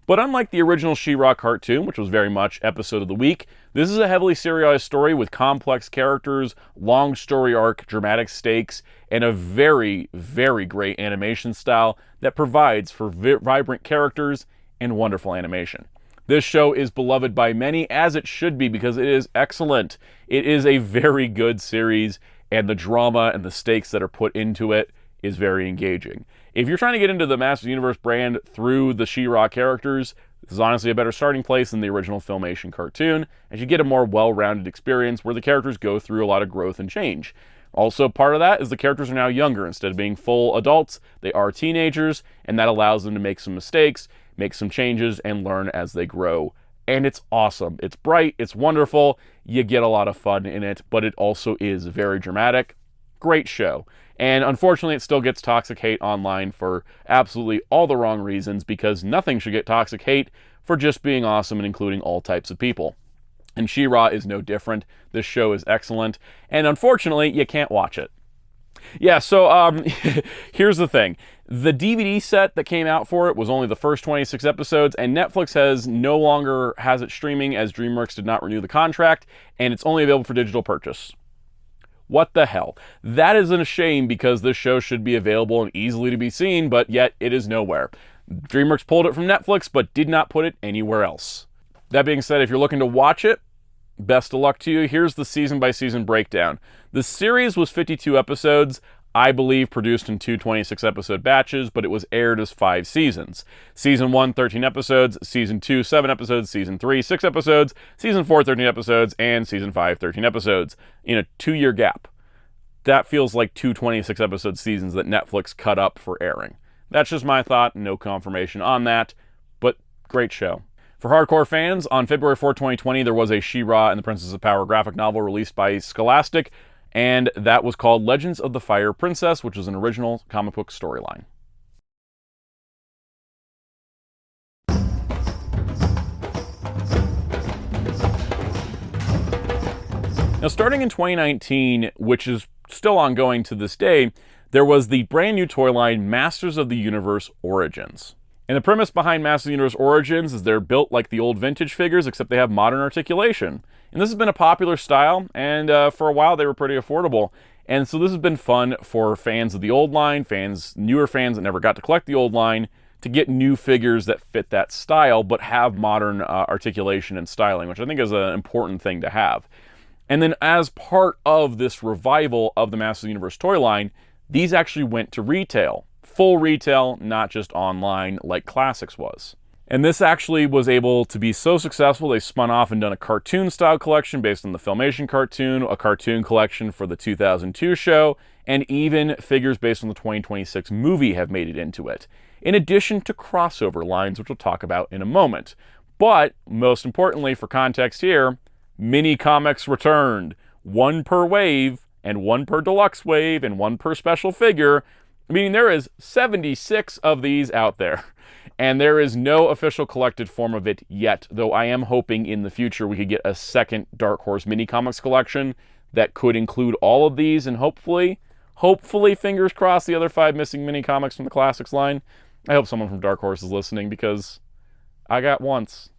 [SPEAKER 1] But unlike the original She-Ra cartoon, which was very much episode of the week, this is a heavily serialized story with complex characters, long story arc, dramatic stakes, and a very, very great animation style that provides for vibrant characters and wonderful animation. This show is beloved by many, as it should be, because it is excellent. It is a very good series, and the drama and the stakes that are put into it is very engaging. If you're trying to get into the Masters of the Universe brand through the She-Ra characters, this is honestly a better starting place than the original Filmation cartoon, as you get a more well-rounded experience where the characters go through a lot of growth and change. Also, part of that is the characters are now younger. Instead of being full adults, they are teenagers, and that allows them to make some mistakes, make some changes, and learn as they grow. And it's awesome. It's bright, it's wonderful, you get a lot of fun in it, but it also is very dramatic. Great show. And unfortunately, it still gets toxic hate online for absolutely all the wrong reasons, because nothing should get toxic hate for just being awesome and including all types of people. And She-Ra is no different. This show is excellent. And unfortunately, you can't watch it. Yeah, so here's the thing. The DVD set that came out for it was only the first 26 episodes, and Netflix no longer has it streaming as DreamWorks did not renew the contract, and it's only available for digital purchase. What the hell? That is a shame, because this show should be available and easily to be seen, but yet it is nowhere. DreamWorks pulled it from Netflix, but did not put it anywhere else. That being said, if you're looking to watch it, best of luck to you. Here's the season-by-season breakdown. The series was 52 episodes, I believe produced in two 26-episode batches, but it was aired as 5 seasons. Season 1, 13 episodes, Season 2, 7 episodes, Season 3, 6 episodes, Season 4, 13 episodes, and Season 5, 13 episodes, in a 2-year gap. That feels like two 26-episode seasons that Netflix cut up for airing. That's just my thought, no confirmation on that, but great show. For hardcore fans, on February 4, 2020, there was a She-Ra and the Princess of Power graphic novel released by Scholastic, and that was called Legends of the Fire Princess, which is an original comic book storyline. Now, starting in 2019, which is still ongoing to this day, there was the brand new toy line Masters of the Universe Origins. And the premise behind Masters of the Universe Origins is they're built like the old vintage figures, except they have modern articulation. And this has been a popular style, and for a while they were pretty affordable. And so this has been fun for fans of the old line, newer fans that never got to collect the old line, to get new figures that fit that style, but have modern articulation and styling, which I think is an important thing to have. And then as part of this revival of the Masters of the Universe toy line, these actually went to retail. Full retail, not just online like Classics was. And this actually was able to be so successful, they spun off and done a cartoon-style collection based on the Filmation cartoon, a cartoon collection for the 2002 show, and even figures based on the 2026 movie have made it into it. In addition to crossover lines, which we'll talk about in a moment. But, most importantly for context here, mini comics returned. 1 per wave, and 1 per deluxe wave, and 1 per special figure, meaning there is 76 of these out there. And there is no official collected form of it yet, though I am hoping in the future we could get a second Dark Horse mini comics collection that could include all of these, and hopefully, fingers crossed, the other 5 missing mini comics from the Classics line. I hope someone from Dark Horse is listening, because I got once.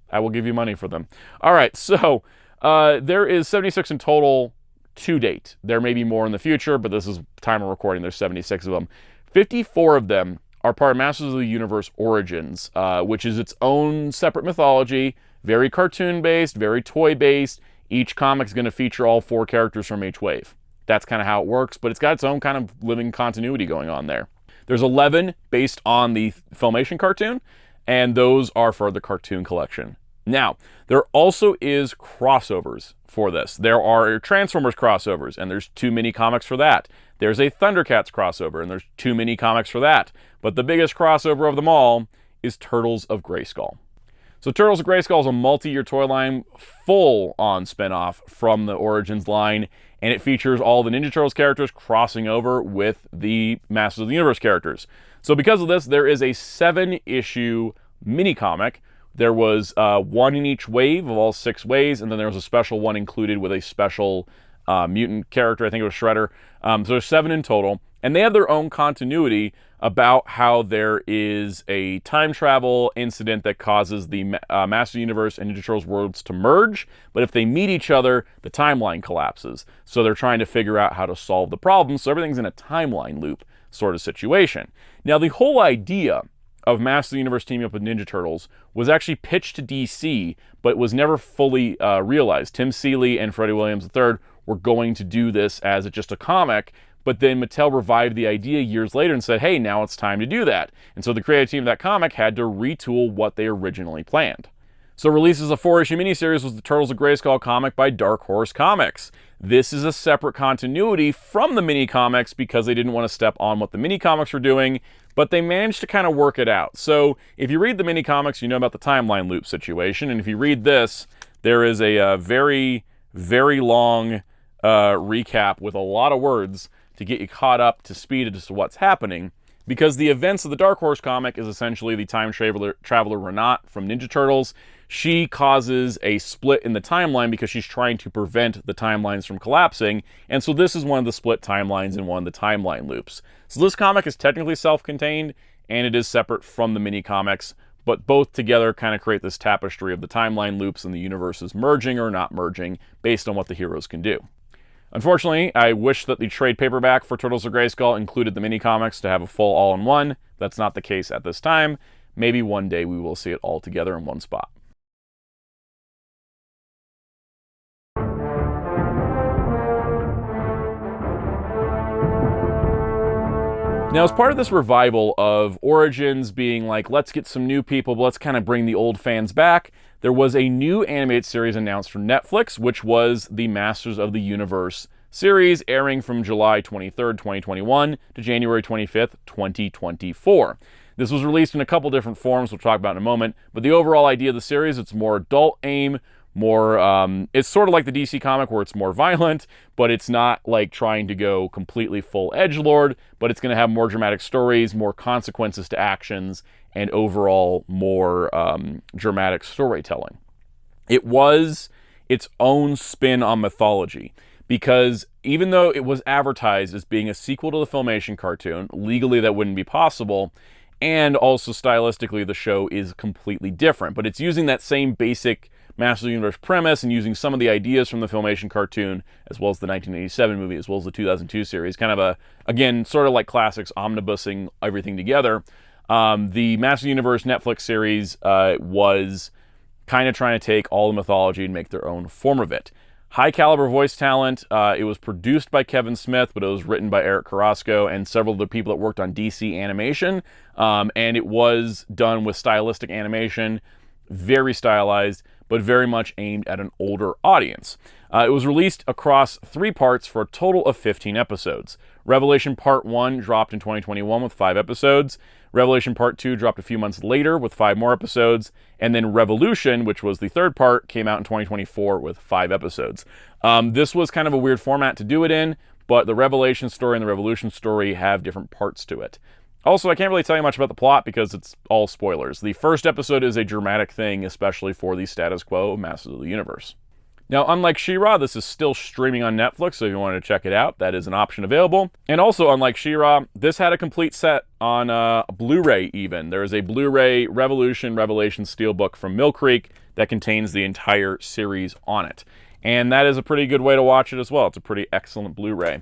[SPEAKER 1] I will give you money for them. All right, so there is 76 in total to date. There may be more in the future, but this is time of recording. There's 76 of them. 54 of them are part of Masters of the Universe Origins, which is its own separate mythology, very cartoon-based, very toy-based. Each comic is going to feature all 4 characters from each wave. That's kind of how it works, but it's got its own kind of living continuity going on there. There's 11 based on the Filmation cartoon, and those are for the cartoon collection. Now, there also is crossovers for this. There are Transformers crossovers, and there's 2 mini comics for that. There's a Thundercats crossover, and there's 2 mini comics for that. But the biggest crossover of them all is Turtles of Grayskull. So Turtles of Grayskull is a multi-year toy line, full-on spin-off from the Origins line, and it features all the Ninja Turtles characters crossing over with the Masters of the Universe characters. So because of this, there is a 7-issue mini comic. There was 1 in each wave of all 6 waves, and then there was a special one included with a special mutant character. I think it was Shredder. So there's 7 in total, and they have their own continuity about how there is a time travel incident that causes the Master Universe and Ninja Turtles worlds to merge, but if they meet each other, the timeline collapses. So they're trying to figure out how to solve the problem, so everything's in a timeline loop sort of situation. Now, the whole idea of Masters of the Universe teaming up with Ninja Turtles was actually pitched to DC, but was never fully realized. Tim Seeley and Freddie Williams III were going to do this as just a comic, but then Mattel revived the idea years later and said, hey, now it's time to do that. And so the creative team of that comic had to retool what they originally planned. So released as a 4-issue miniseries was the Turtles of Grayskull comic by Dark Horse Comics. This is a separate continuity from the mini comics because they didn't want to step on what the mini comics were doing, but they managed to kind of work it out. So if you read the mini comics, you know about the timeline loop situation, and if you read this, there is a very, very long recap with a lot of words to get you caught up to speed as to what's happening, because the events of the Dark Horse comic is essentially the time traveler Renat from Ninja Turtles. She causes a split in the timeline because she's trying to prevent the timelines from collapsing, and so this is one of the split timelines in one of the timeline loops. So this comic is technically self-contained, and it is separate from the mini comics, but both together kind of create this tapestry of the timeline loops and the universes merging or not merging based on what the heroes can do. Unfortunately, I wish that the trade paperback for Turtles of Grayskull included the mini comics to have a full all-in-one. That's not the case at this time. Maybe one day we will see it all together in one spot. Now, as part of this revival of Origins being like, let's get some new people, but let's kind of bring the old fans back, there was a new animated series announced from Netflix, which was the Masters of the Universe series, airing from July 23rd, 2021 to January 25th, 2024. This was released in a couple different forms, we'll talk about in a moment, but the overall idea of the series, it's more adult aim, more, it's sort of like the DC comic where it's more violent, but it's not like trying to go completely full edgelord, but it's going to have more dramatic stories, more consequences to actions, and overall more dramatic storytelling. It was its own spin on mythology, because even though it was advertised as being a sequel to the Filmation cartoon, legally that wouldn't be possible, and also stylistically the show is completely different, but it's using that same basic Masters of the Universe premise and using some of the ideas from the Filmation cartoon, as well as the 1987 movie, as well as the 2002 series, kind of again, sort of like classics, omnibusing everything together. The Masters of the Universe Netflix series was kind of trying to take all the mythology and make their own form of it. High caliber voice talent. It was produced by Kevin Smith, but it was written by Eric Carrasco and several of the people that worked on DC animation. And it was done with stylistic animation, very stylized, but very much aimed at an older audience. It was released across 3 parts for a total of 15 episodes. Revelation Part 1 dropped in 2021 with 5 episodes. Revelation Part 2 dropped a few months later with 5 more episodes. And then Revolution, which was the 3rd part, came out in 2024 with 5 episodes. This was kind of a weird format to do it in, but the Revelation story and the Revolution story have different parts to it. Also, I can't really tell you much about the plot because it's all spoilers. The first episode is a dramatic thing, especially for the status quo of Masters of the Universe. Now, unlike She-Ra, this is still streaming on Netflix, so if you wanted to check it out, that is an option available. And also, unlike She-Ra, this had a complete set on Blu-ray even. There is a Blu-ray Revelation Steelbook from Mill Creek that contains the entire series on it. And that is a pretty good way to watch it as well. It's a pretty excellent Blu-ray.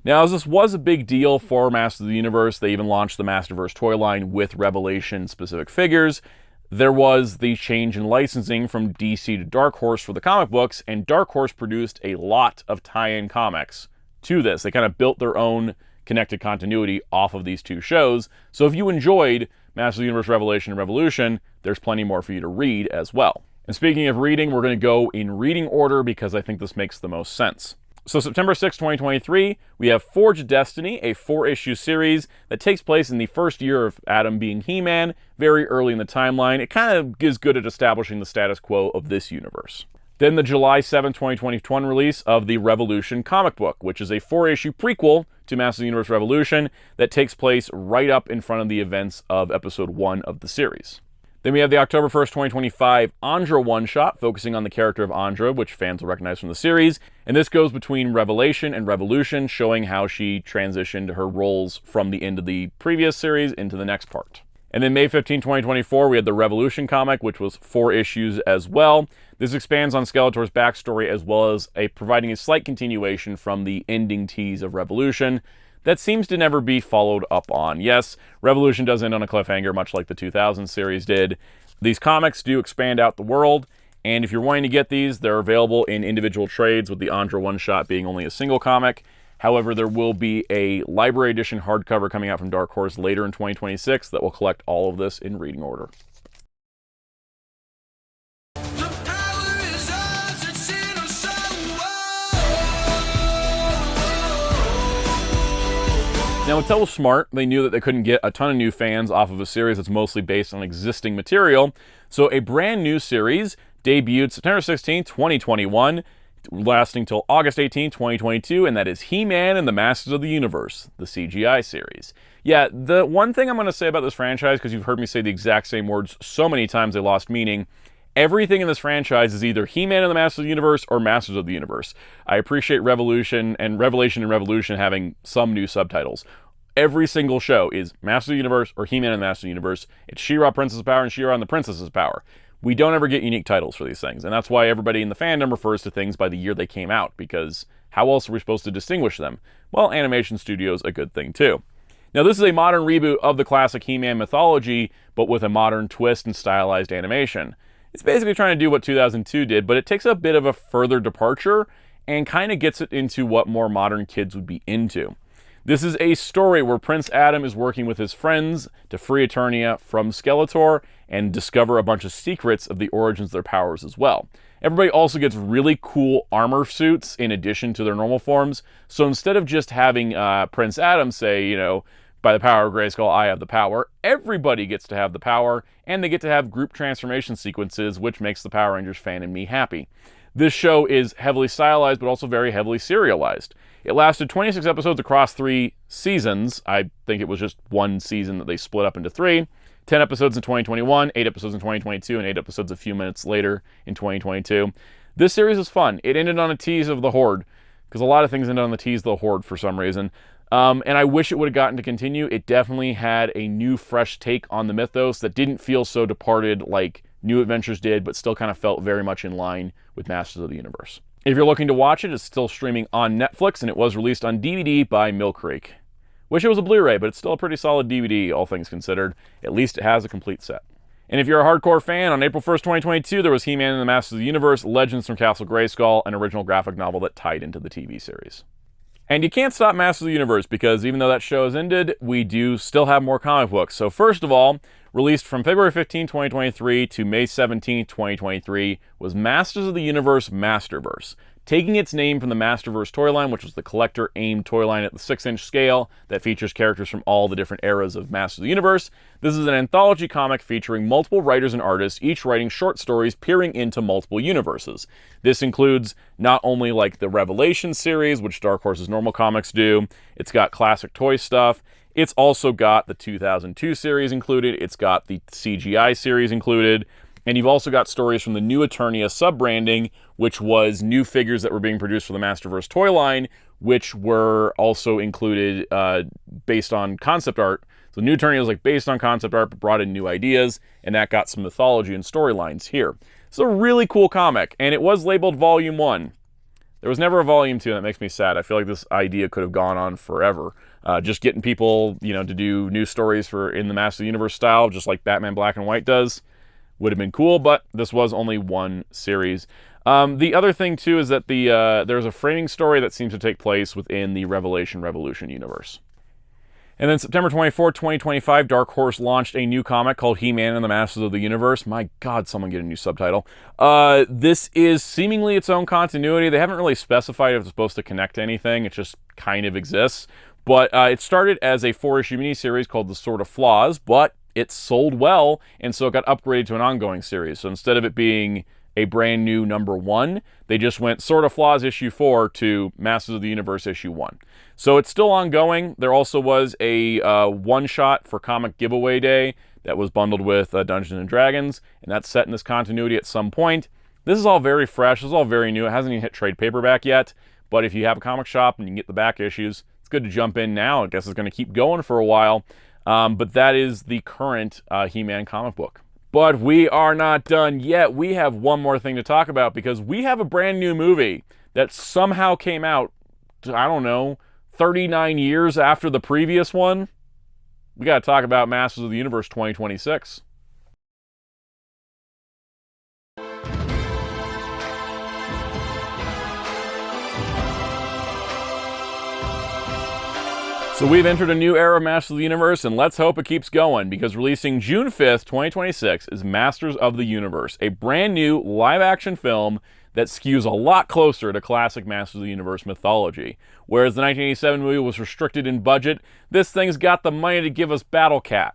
[SPEAKER 1] Now, as this was a big deal for Masters of the Universe, they even launched the Masterverse toy line with Revelation-specific figures. There was the change in licensing from DC to Dark Horse for the comic books, and Dark Horse produced a lot of tie-in comics to this. They kind of built their own connected continuity off of these 2 shows. So if you enjoyed Masters of the Universe Revelation and Revolution, there's plenty more for you to read as well. And speaking of reading, we're going to go in reading order because I think this makes the most sense. So September 6, 2023, we have Forge of Destiny, a 4-issue series that takes place in the first year of Adam being He-Man, very early in the timeline. It kind of is good at establishing the status quo of this universe. Then the July 7, 2021 release of the Revolution comic book, which is a 4-issue prequel to Masters of the Universe Revolution that takes place right up in front of the events of episode 1 of the series. Then we have the October 1st, 2025 Andra one-shot, focusing on the character of Andra, which fans will recognize from the series. And this goes between Revelation and Revolution, showing how she transitioned her roles from the end of the previous series into the next part. And then May 15, 2024, we had the Revolution comic, which was 4 issues as well. This expands on Skeletor's backstory as well as providing a slight continuation from the ending tease of Revolution that seems to never be followed up on. Yes, Revolution does end on a cliffhanger, much like the 2000 series did. These comics do expand out the world, and if you're wanting to get these, they're available in individual trades, with the Andra one-shot being only a single comic. However, there will be a library edition hardcover coming out from Dark Horse later in 2026 that will collect all of this in reading order. Now, Mattel was smart. They knew that they couldn't get a ton of new fans off of a series that's mostly based on existing material. So a brand new series debuted September 16, 2021, lasting till August 18, 2022, and that is He-Man and the Masters of the Universe, the CGI series. Yeah, the one thing I'm going to say about this franchise, because you've heard me say the exact same words so many times they lost meaning, everything in this franchise is either He-Man and the Masters of the Universe or Masters of the Universe. I appreciate Revelation and Revolution having some new subtitles. Every single show is Masters of the Universe or He-Man and the Masters of the Universe. It's She-Ra, Princess of Power, and She-Ra and the Princess of Power. We don't ever get unique titles for these things, and that's why everybody in the fandom refers to things by the year they came out, because how else are we supposed to distinguish them? Well, animation studio's a good thing too. Now, this is a modern reboot of the classic He-Man mythology, but with a modern twist and stylized animation. It's basically trying to do what 2002 did, but it takes a bit of a further departure and kind of gets it into what more modern kids would be into. This is a story where Prince Adam is working with his friends to free Eternia from Skeletor and discover a bunch of secrets of the origins of their powers as well. Everybody also gets really cool armor suits in addition to their normal forms. So instead of just having Prince Adam say, you know, by the power of Grayskull, I have the power, everybody gets to have the power, and they get to have group transformation sequences, which makes the Power Rangers fan and me happy. This show is heavily stylized, but also very heavily serialized. It lasted 26 episodes across 3 seasons. I think it was just one season that they split up into 3. 10 episodes in 2021, 8 episodes in 2022, and 8 episodes a few minutes later in 2022. This series is fun. It ended on a tease of the Horde, because a lot of things ended on the tease of the Horde for some reason. And I wish it would have gotten to continue. It definitely had a new, fresh take on the mythos that didn't feel so departed like New Adventures did, but still kind of felt very much in line with Masters of the Universe. If you're looking to watch it, it's still streaming on Netflix, and it was released on DVD by Mill Creek. Wish it was a Blu-ray, but it's still a pretty solid DVD, all things considered. At least it has a complete set. And if you're a hardcore fan, on April 1st, 2022, there was He-Man and the Masters of the Universe, Legends from Castle Grayskull, an original graphic novel that tied into the TV series. And you can't stop Masters of the Universe, because even though that show has ended, we do still have more comic books. So first of all, released from February 15, 2023 to May 17, 2023, was Masters of the Universe Masterverse. Taking its name from the Masterverse toy line, which was the collector-aimed toy line at the 6-inch scale that features characters from all the different eras of Masters of the Universe. This is an anthology comic featuring multiple writers and artists, each writing short stories peering into multiple universes. This includes not only like the Revelation series, which Dark Horse's normal comics do, it's got classic toy stuff, it's also got the 2002 series included, it's got the CGI series included, and you've also got stories from the new Eternia sub-branding, which was new figures that were being produced for the Masterverse toy line, which were also included based on concept art. So new Eternia was like based on concept art, but brought in new ideas, and that got some mythology and storylines here. It's a really cool comic, and it was labeled Volume 1. There was never a Volume 2, and that makes me sad. I feel like this idea could have gone on forever. Just getting people, you know, to do new stories for in the Masters of the Universe style, just like Batman Black and White does, would have been cool, but this was only one series. The other thing, too, is that there's a framing story that seems to take place within the Revolution universe. And then September 24, 2025, Dark Horse launched a new comic called He-Man and the Masters of the Universe. My God, someone get a new subtitle. This is seemingly its own continuity. They haven't really specified if it's supposed to connect to anything. It just kind of exists. But it started as a 4-issue miniseries called The Sword of Flaws, but it sold well, and so it got upgraded to an ongoing series. So instead of it being a brand new #1, they just went Sword of Flaws issue 4 to Masters of the Universe issue 1. So it's still ongoing. There also was a one-shot for Comic Giveaway Day that was bundled with Dungeons & Dragons, and that's set in this continuity at some point. This is all very fresh. This is all very new. It hasn't even hit trade paperback yet, but if you have a comic shop and you can get the back issues, it's good to jump in now. I guess it's going to keep going for a while. But that is the current He-Man comic book. But we are not done yet. We have one more thing to talk about, because we have a brand new movie that somehow came out, I don't know, 39 years after the previous one. We got to talk about Masters of the Universe 2026. So we've entered a new era of Masters of the Universe, and let's hope it keeps going, because releasing June 5th, 2026 is Masters of the Universe, a brand new live-action film that skews a lot closer to classic Masters of the Universe mythology. Whereas the 1987 movie was restricted in budget, this thing's got the money to give us Battle Cat.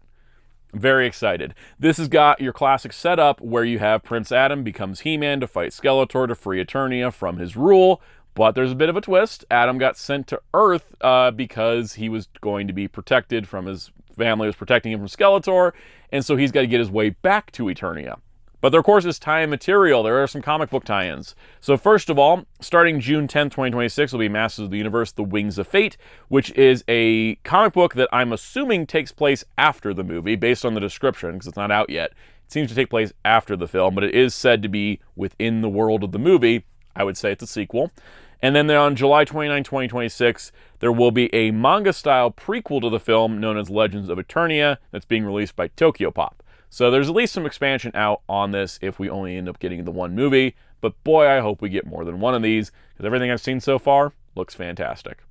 [SPEAKER 1] I'm very excited. This has got your classic setup where you have Prince Adam becomes He-Man to fight Skeletor to free Eternia from his rule. But there's a bit of a twist. Adam got sent to Earth because he was going to be protected from his family, was protecting him from Skeletor, and so he's got to get his way back to Eternia. But there, of course, is tie-in material. There are some comic book tie-ins. So first of all, starting June 10th, 2026, will be Masters of the Universe, The Wings of Fate, which is a comic book that I'm assuming takes place after the movie, based on the description, because it's not out yet. It seems to take place after the film, but it is said to be within the world of the movie. I would say it's a sequel. And then on July 29, 2026, there will be a manga-style prequel to the film known as Legends of Eternia that's being released by Tokyo Pop. So there's at least some expansion out on this if we only end up getting the one movie. But boy, I hope we get more than one of these, because everything I've seen so far looks fantastic.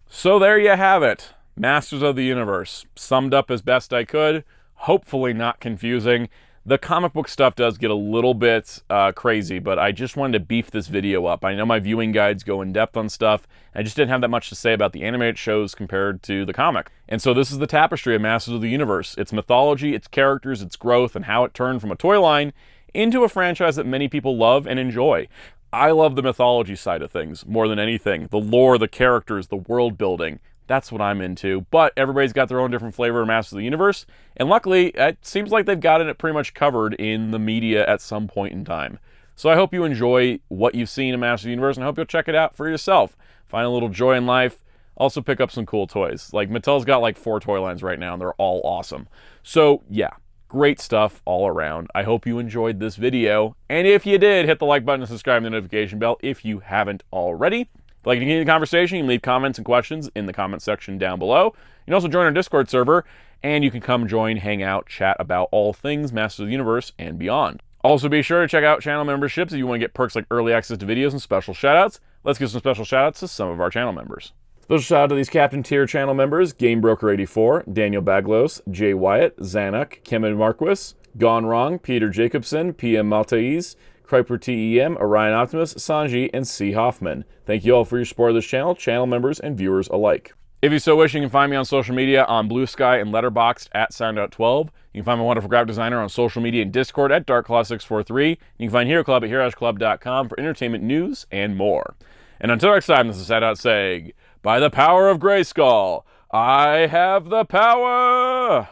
[SPEAKER 1] So there you have it. Masters of the Universe. Summed up as best I could. Hopefully not confusing. The comic book stuff does get a little bit crazy, but I just wanted to beef this video up. I know my viewing guides go in depth on stuff. I just didn't have that much to say about the animated shows compared to the comic. And so this is the tapestry of Masters of the Universe. Its mythology, its characters, its growth, and how it turned from a toy line into a franchise that many people love and enjoy. I love the mythology side of things more than anything. The lore, the characters, the world building. That's what I'm into. But everybody's got their own different flavor of Masters of the Universe. And luckily, it seems like they've gotten it pretty much covered in the media at some point in time. So I hope you enjoy what you've seen in Masters of the Universe, and I hope you'll check it out for yourself. Find a little joy in life. Also pick up some cool toys. Like, Mattel's got like 4 toy lines right now, and they're all awesome. So yeah, great stuff all around. I hope you enjoyed this video. And if you did, hit the like button and subscribe and the notification bell if you haven't already. If you'd like to continue the conversation, you can leave comments and questions in the comment section down below. You can also join our Discord server, and you can come join, hang out, chat about all things Masters of the Universe and beyond. Also, be sure to check out channel memberships if you want to get perks like early access to videos and special shoutouts. Let's give some special shoutouts to some of our channel members. Special shout out to these Captain Tier channel members: GameBroker84, Daniel Baglos, Jay Wyatt, Zanuck, Kevin Marquis, Gone Wrong, Peter Jacobson, PM Maltese, Kryper TEM, Orion Optimus, Sanji, and C. Hoffman. Thank you all for your support of this channel members and viewers alike. If you so wish, you can find me on social media on Blue Sky and Letterboxd at Soundout12. You can find my wonderful graphic designer on social media and Discord at DarkClaw643. You can find Hero Club at HeroesClub.com for entertainment news and more. And until next time, this is Soundout saying, by the power of Grayskull, I have the power!